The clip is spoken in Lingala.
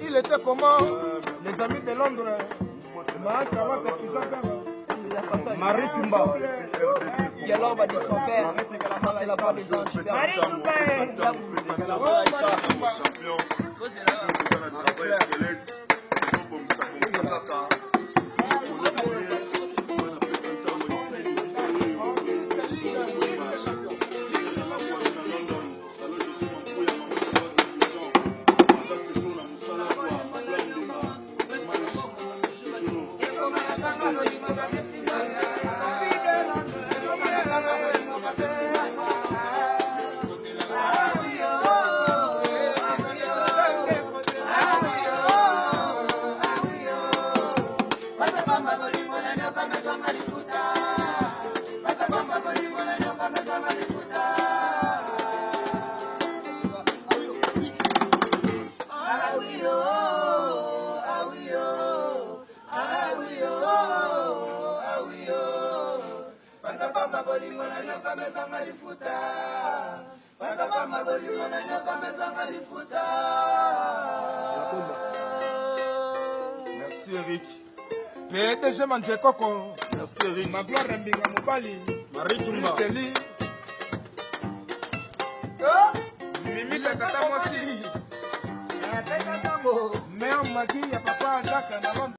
Il était comment? Les amis de Londres. Marie Kumba. Et alors, on va dire son père, c'est la voix des anges. Marie Kumba. Merci Eric. PDG Manjekoko. Merci Eric. Ma gloire Mbinga Mobali. Marie Tumba. Mimi Tata Mwasi. Mère Magui, ya papa Jacques.